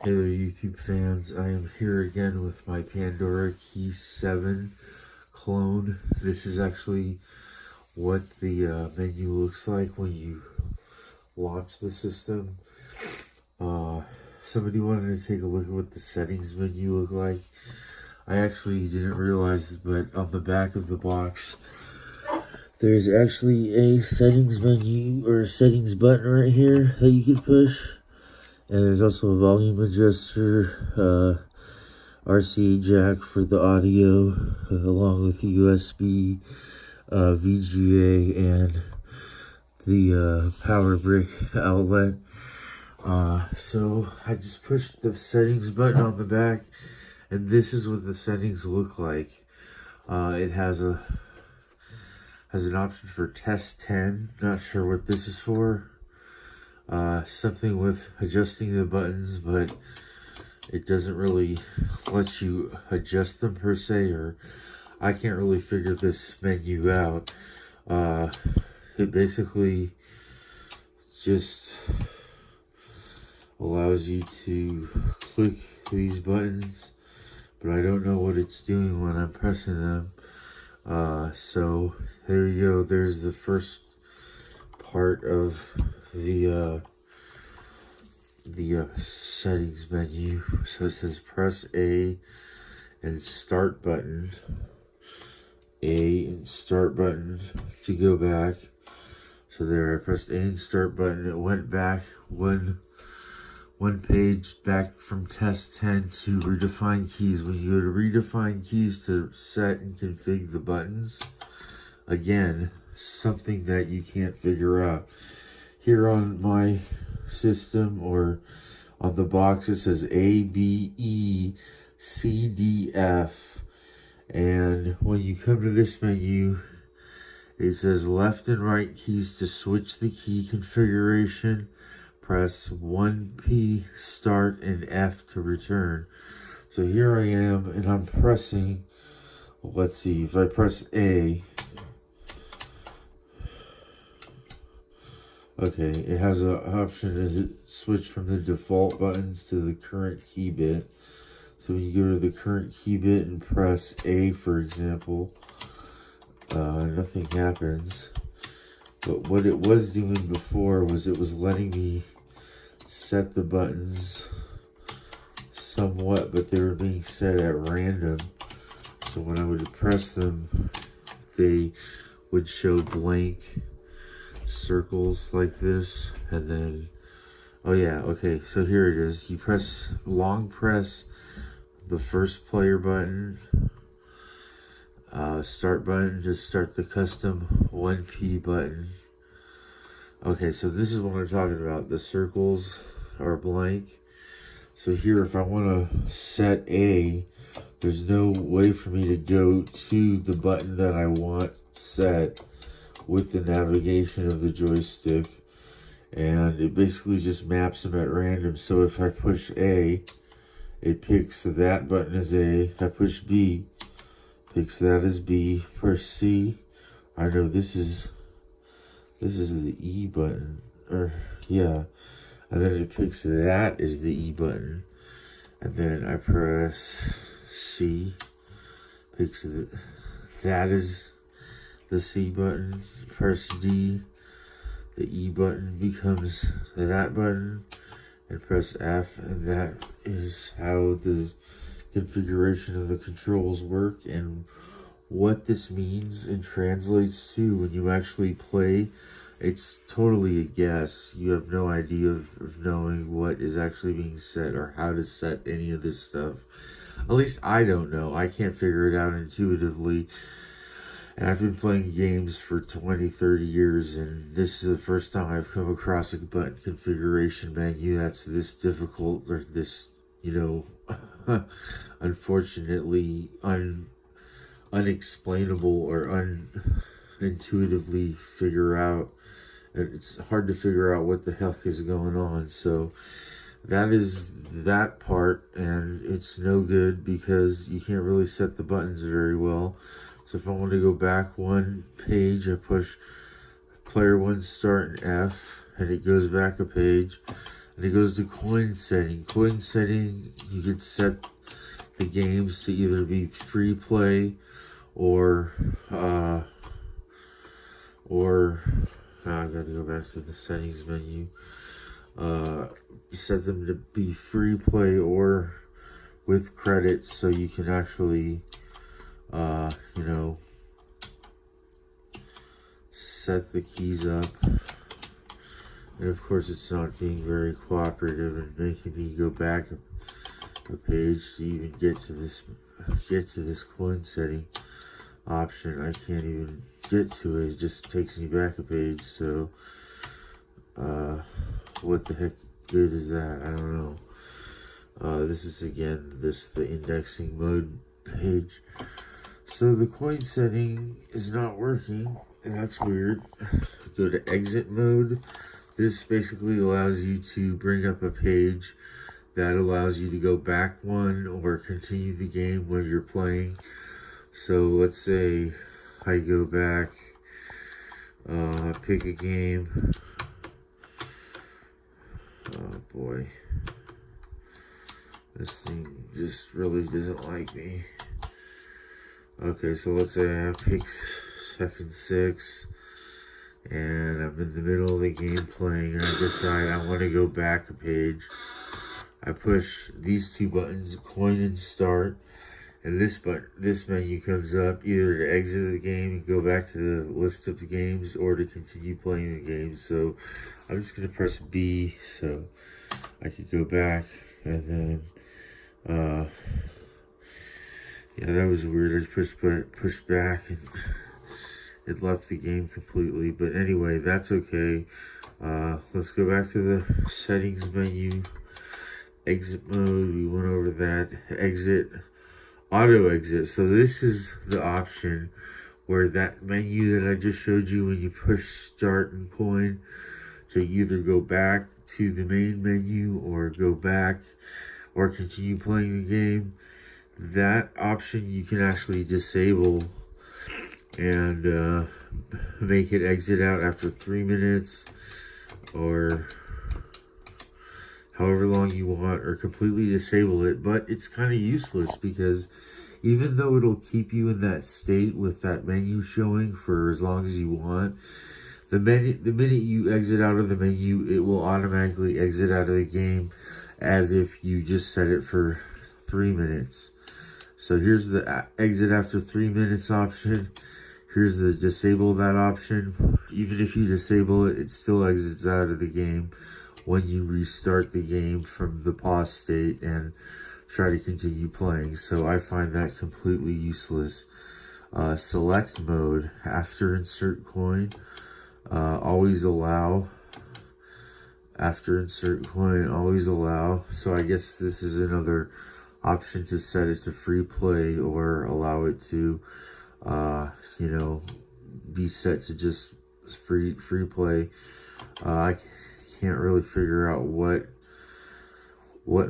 Hey there, YouTube fans. I am here again with my Pandora Key 7 clone. This is actually what the menu looks like when you launch the system. Somebody wanted to take a look at what the settings menu look like. I actually didn't realize, but on the back of the box, there's actually a settings menu or a settings button right here that you can push. And there's also a volume adjuster, RCA jack for the audio, along with the USB, VGA, and the power brick outlet. So I just pushed the settings button on the back, and this is what the settings look like. It has an option for test 10. Not sure what this is for. Something with adjusting the buttons, but it doesn't really let you adjust them per se, or I can't really figure this menu out. It basically just allows you to click these buttons, but I don't know what it's doing when I'm pressing them. So there you go. There's the first part of the settings menu. So it says press A and start button. A and start button to go back. So there, I pressed A and start button. It went back one page back from test 10 to redefine keys. When you go to redefine keys to set and configure the buttons, again, something that you can't figure out. Here on my system, or on the box, it says A, B, E, C, D, F. And when you come to this menu, it says left and right keys to switch the key configuration. Press 1P start and F to return. So here I am, and I'm pressing, let's see, if I press A, okay, it has an option to switch from the default buttons to the current key bit. So when you go to the current key bit and press A, for example, nothing happens. But what it was doing before was it was letting me set the buttons somewhat, but they were being set at random. So when I would press them, they would show blank circles like this, and then, oh yeah, okay, so here it is. You long press the first player button, start button to start the custom 1P button. Okay, so this is what I'm talking about. The circles are blank. So here, if I want to set A, there's no way for me to go to the button that I want set with the navigation of the joystick, and it basically just maps them at random. So if I push A, it picks that button as A. If I push B, picks that as B. Push C, I know this is the E button, or yeah, and then it picks that as the E button, and then I press C, picks that is the C button. Press D, the E button becomes that button, and press F, and that is how the configuration of the controls work. And what this means and translates to when you actually play, it's totally a guess. You have no idea of knowing what is actually being set or how to set any of this stuff. At least I don't know. I can't figure it out intuitively. And I've been playing games for 20, 30 years, and this is the first time I've come across a button configuration menu that's this difficult, or this, unfortunately unexplainable or intuitively figure out. It's hard to figure out what the heck is going on. So that is that part, and it's no good because you can't really set the buttons very well. So if I want to go back one page, I push player 1 start and F, and it goes back a page. And it goes to coin setting. Coin setting, you can set the games to either be free play or I gotta go back to the settings menu. Set them to be free play or with credits, so you can actually, you know, set the keys up. And of course, it's not being very cooperative and making me go back a page to even get to this coin setting option. I can't even get to it. It just takes me back a page. So, what the heck good is that? I don't know. This is again the indexing mode page. So the coin setting is not working, and that's weird. Go to exit mode. This basically allows you to bring up a page that allows you to go back one or continue the game when you're playing. So let's say I go back, pick a game. Oh boy, this thing just really doesn't like me. Okay, so let's say I pick second 6, and I'm in the middle of the game playing, and I decide I want to go back a page. I push these two buttons, coin and start, and this menu comes up, either to exit the game and go back to the list of the games, or to continue playing the game. So I'm just going to press B so I could go back, and then, yeah, that was weird. I just pushed back, and it left the game completely. But anyway, that's okay. Let's go back to the settings menu. Exit mode, we went over that. Exit, auto exit. So this is the option where that menu that I just showed you, when you push start and coin, to either go back to the main menu or go back or continue playing the game. That option you can actually disable and make it exit out after 3 minutes or however long you want, or completely disable it. But it's kind of useless, because even though it'll keep you in that state with that menu showing for as long as you want, the minute you exit out of the menu, it will automatically exit out of the game as if you just set it for 3 minutes. So here's the exit after 3 minutes option. Here's the disable that option. Even if you disable it, it still exits out of the game when you restart the game from the pause state and try to continue playing. So I find that completely useless. Select mode, after insert coin, always allow. After insert coin, always allow. So I guess this is another option to set it to free play, or allow it to, you know, be set to just free play. I can't really figure out what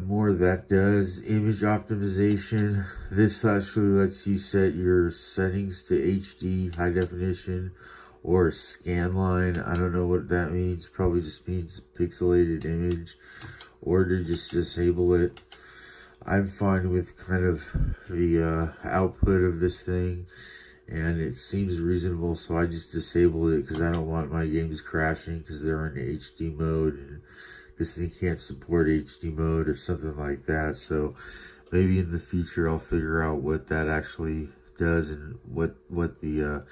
more that does. Image optimization. This actually lets you set your settings to HD, high definition, or scanline. I don't know what that means. Probably just means pixelated image, or to just disable it. I'm fine with kind of the output of this thing, and it seems reasonable, so I just disabled it because I don't want my games crashing because they're in HD mode, and this thing can't support HD mode or something like that. So maybe in the future I'll figure out what that actually does, and what the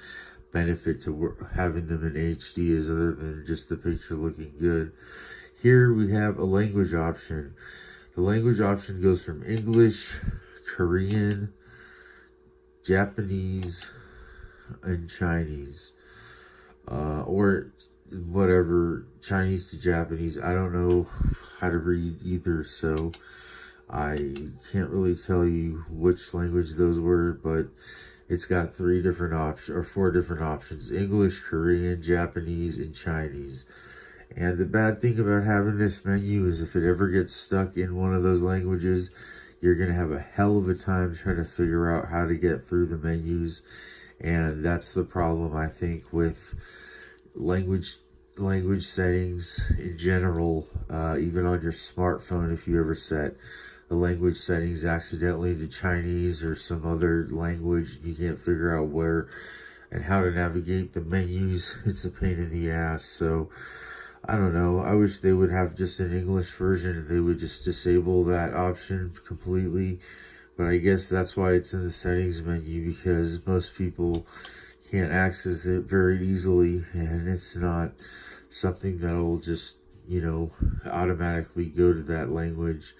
benefit to having them in HD is, other than just the picture looking good. Here we have a language option. The language option goes from English, Korean, Japanese, and Chinese, or whatever, Chinese to Japanese. I don't know how to read either, so I can't really tell you which language those were, but it's got 3 different options, or 4 different options: English, Korean, Japanese, and Chinese. And the bad thing about having this menu is if it ever gets stuck in one of those languages, you're going to have a hell of a time trying to figure out how to get through the menus. And that's the problem, I think, with language language settings in general, even on your smartphone, if you ever set the language settings accidentally to Chinese or some other language, you can't figure out where and how to navigate the menus, it's a pain in the ass. So I don't know, I wish they would have just an English version and they would just disable that option completely. But I guess that's why it's in the settings menu, because most people can't access it very easily, and it's not something that will just, you know, automatically go to that language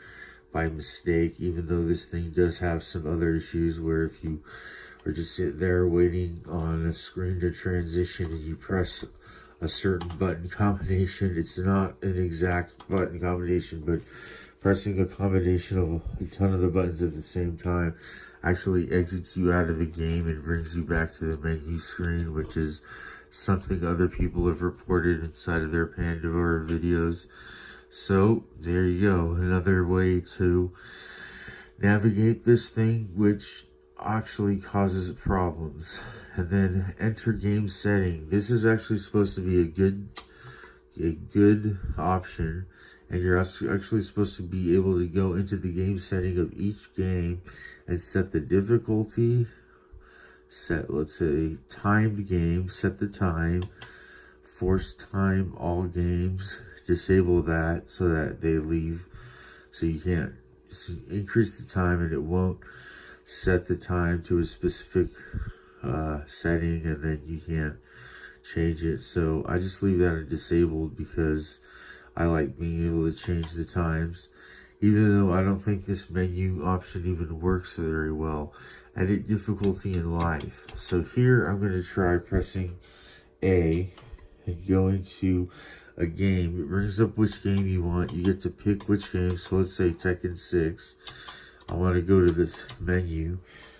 by mistake, even though this thing does have some other issues where if you are just sitting there waiting on a screen to transition and you press a certain button combination, it's not an exact button combination, but pressing a combination of a ton of the buttons at the same time actually exits you out of the game and brings you back to the menu screen, which is something other people have reported inside of their Pandora videos. So there you go, another way to navigate this thing, which actually causes problems. And then enter game setting. This is actually supposed to be a good option, and you're actually supposed to be able to go into the game setting of each game and set the difficulty, set, let's say, timed game, set the time, force time all games, disable that so that they leave, so you can't increase the time and it won't set the time to a specific setting, and then you can't change it. So I just leave that disabled because I like being able to change the times, even though I don't think this menu option even works very well. Edit difficulty in life. So here I'm going to try pressing A and going to a game. It brings up which game you want. You get to pick which game. So let's say Tekken 6. I want to go to this menu,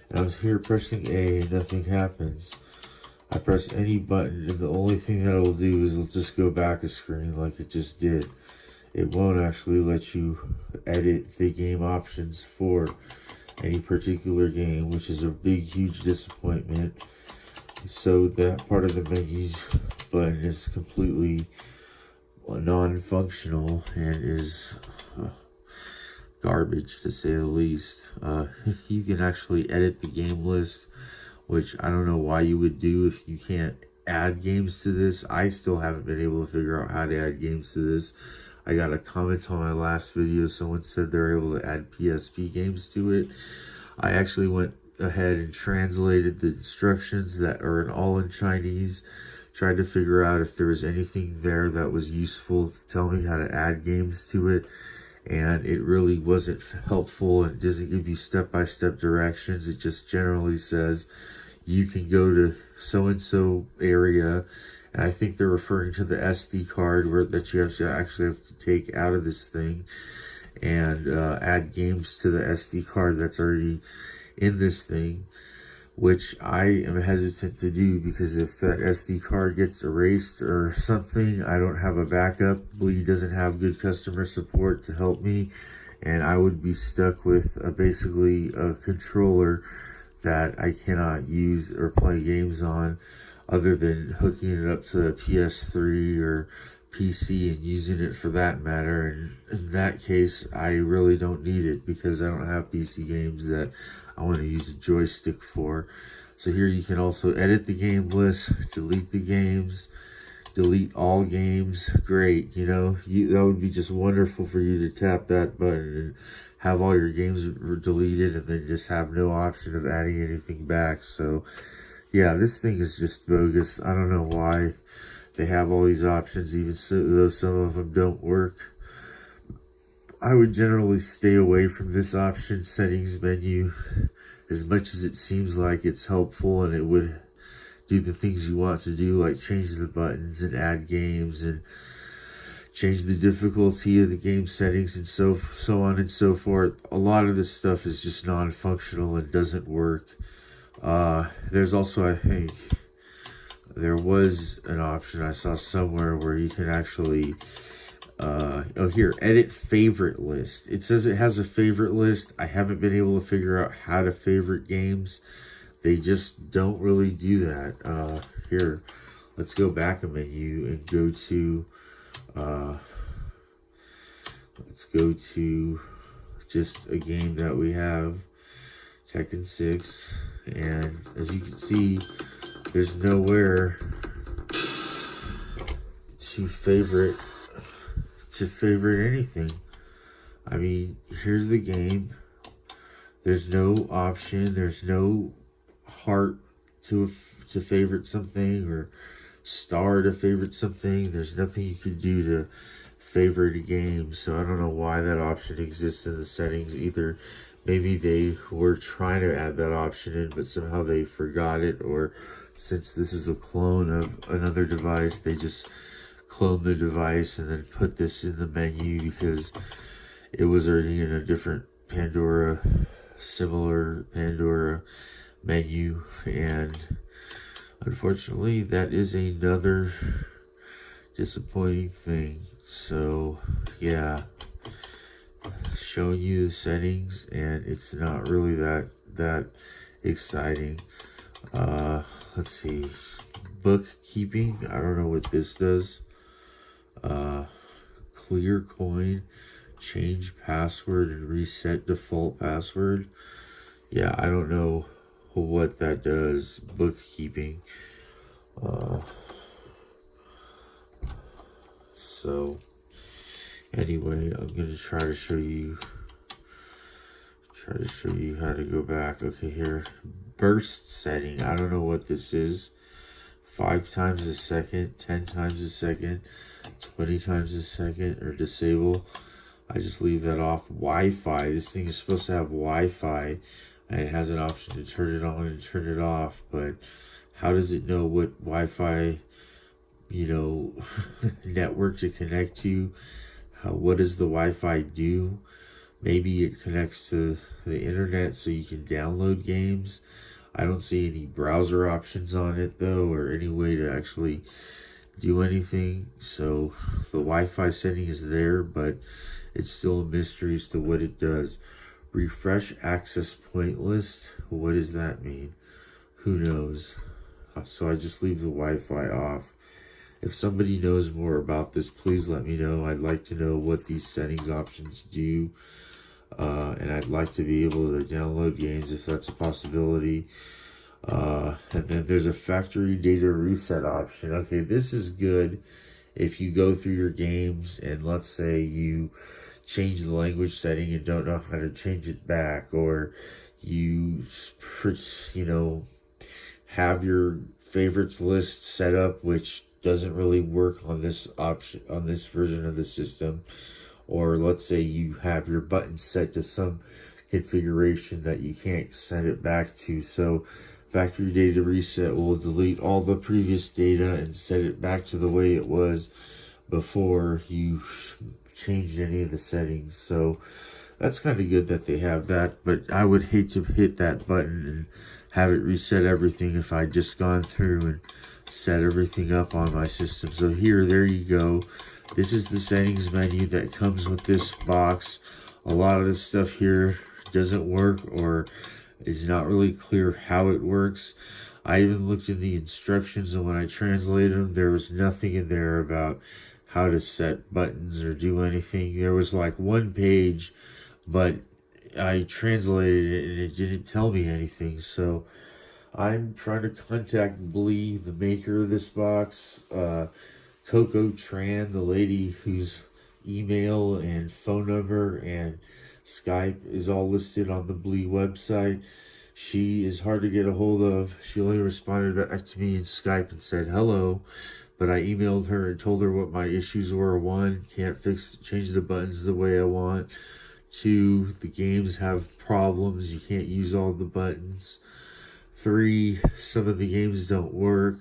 and I'm here pressing A and nothing happens. I press any button, and the only thing that it'll do is it'll just go back a screen like it just did. It won't actually let you edit the game options for any particular game, which is a big, huge disappointment. So that part of the menu button is completely non-functional and is garbage, to say the least. You can actually edit the game list, which I don't know why you would do if you can't add games to this. I still haven't been able to figure out how to add games to this. I got a comment on my last video. Someone said they're able to add PSP games to it. I actually went ahead and translated the instructions that are all in Chinese, tried to figure out if there was anything there that was useful to tell me how to add games to it, and it really wasn't helpful, and it doesn't give you step-by-step directions. It just generally says you can go to so-and-so area, and I think they're referring to the SD card that you actually have to take out of this thing and add games to the SD card that's already in this thing, which I am hesitant to do, because if that SD card gets erased or something, I don't have a backup. Bleed doesn't have good customer support to help me, and I would be stuck with basically a controller that I cannot use or play games on, other than hooking it up to a PS3 or PC and using it for that matter. And in that case, I really don't need it, because I don't have PC games that I want to use a joystick for. So here you can also edit the game list, delete the games, delete all games. Great, you know, that would be just wonderful for you to tap that button and have all your games deleted, and then just have no option of adding anything back. So yeah, this thing is just bogus. I don't know why they have all these options, even though some of them don't work. I would generally stay away from this option settings menu, as much as it seems like it's helpful and it would do the things you want to do, like change the buttons and add games and change the difficulty of the game settings and so on and so forth. A lot of this stuff is just non-functional and doesn't work. There's also, I think, there was an option I saw somewhere where you can actually edit favorite list. It says it has a favorite list. I haven't been able to figure out how to favorite games. They just don't really do that. Here, let's go back a menu and go to, let's go to just a game that we have, Tekken 6, and as you can see, there's nowhere to favorite anything. I mean, here's the game. There's no option. There's no heart to favorite something, or star to favorite something. There's nothing you can do to favorite a game. So I don't know why that option exists in the settings either. Maybe they were trying to add that option in, but somehow they forgot it, or since this is a clone of another device, they just cloned the device and then put this in the menu because it was already in a different Pandora, similar Pandora menu. And unfortunately, that is another disappointing thing. So yeah, showing you the settings, and it's not really that exciting. Let's see, bookkeeping, I don't know what this does. Clear coin, change password and reset default password. Yeah, I don't know what that does. Bookkeeping. So anyway, I'm gonna try to show you how to go back. Okay, here, burst setting. I don't know what this is. 5 times a second, 10 times a second, 20 times a second, or disable. I just leave that off. Wi-Fi. This thing is supposed to have Wi-Fi, and it has an option to turn it on and turn it off. But how does it know what Wi-Fi, network to connect to? What does the Wi-Fi do? Maybe it connects to the internet so you can download games. I don't see any browser options on it though, or any way to actually do anything. So the Wi-Fi setting is there, but it's still a mystery as to what it does. Refresh access point list. What does that mean? Who knows? So I just leave the Wi-Fi off. If somebody knows more about this, please let me know. I'd like to know what these settings options do. And I'd like to be able to download games if that's a possibility. And then there's a factory data reset option. Okay, this is good if you go through your games and let's say you change the language setting and don't know how to change it back, or you have your favorites list set up, which doesn't really work on this option, on this version of the system. Or let's say you have your button set to some configuration that you can't send it back to. So factory data reset will delete all the previous data and set it back to the way it was before you changed any of the settings. So that's kind of good that they have that, but I would hate to hit that button and have it reset everything if I'd just gone through and set everything up on my system. So there you go. This is the settings menu that comes with this box. A lot of this stuff here doesn't work, or is not really clear how it works. I even looked in the instructions, and when I translated them, there was nothing in there about how to set buttons or do anything. There was like one page, but I translated it and it didn't tell me anything. So I'm trying to contact Blee, the maker of this box. Coco Tran, the lady whose email and phone number and Skype is all listed on the Blee website. She is hard to get a hold of. She only responded back to me in Skype and said hello, but I emailed her and told her what my issues were. 1, can't change the buttons the way I want. 2, the games have problems. You can't use all the buttons. 3, some of the games don't work.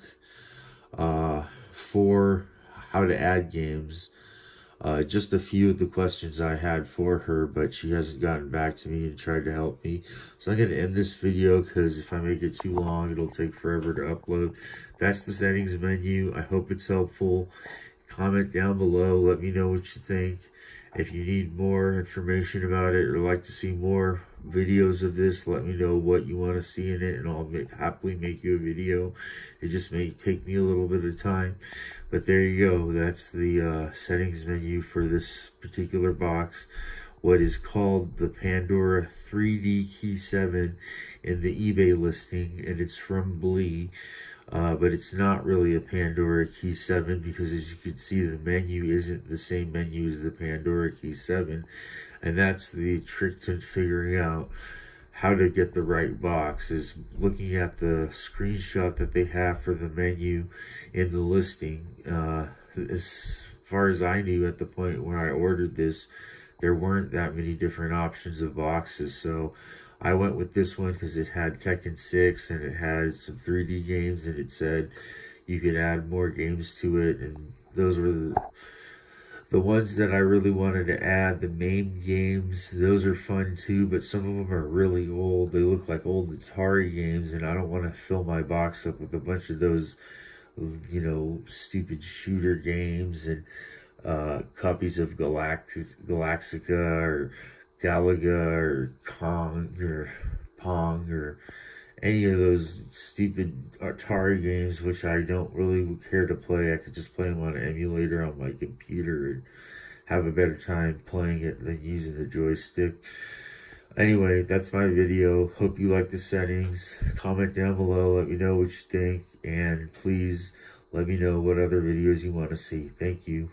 4, how to add games. Just a few of the questions I had for her, but she hasn't gotten back to me and tried to help me. So I'm going to end this video because if I make it too long, it'll take forever to upload. That's the settings menu. I hope it's helpful. Comment down below. Let me know what you think. If you need more information about it or like to see more videos of this, let me know what you want to see in it, and I'll happily make you a video. It just may take me a little bit of time, but there you go. That's the settings menu for this particular box. What is called the Pandora 3D Key 7 in the eBay listing, and it's from Blee. But it's not really a Pandora Key 7 because, as you can see, the menu isn't the same menu as the Pandora Key 7. And that's the trick to figuring out how to get the right box, is looking at the screenshot that they have for the menu in the listing. As far as I knew at the point when I ordered this, there weren't that many different options of boxes, so I went with this one because it had Tekken 6 and it had some 3D games, and it said you could add more games to it, and those were the ones that I really wanted to add. The main games, those are fun too, but some of them are really old. They look like old Atari games, and I don't want to fill my box up with a bunch of those, stupid shooter games and copies of Galaxica or Galaga or Kong or Pong or any of those stupid Atari games, which I don't really care to play. I could just play them on an emulator on my computer and have a better time playing it than using the joystick. Anyway, that's my video. Hope you like the settings. Comment down below. Let me know what you think. And please let me know what other videos you want to see. Thank you.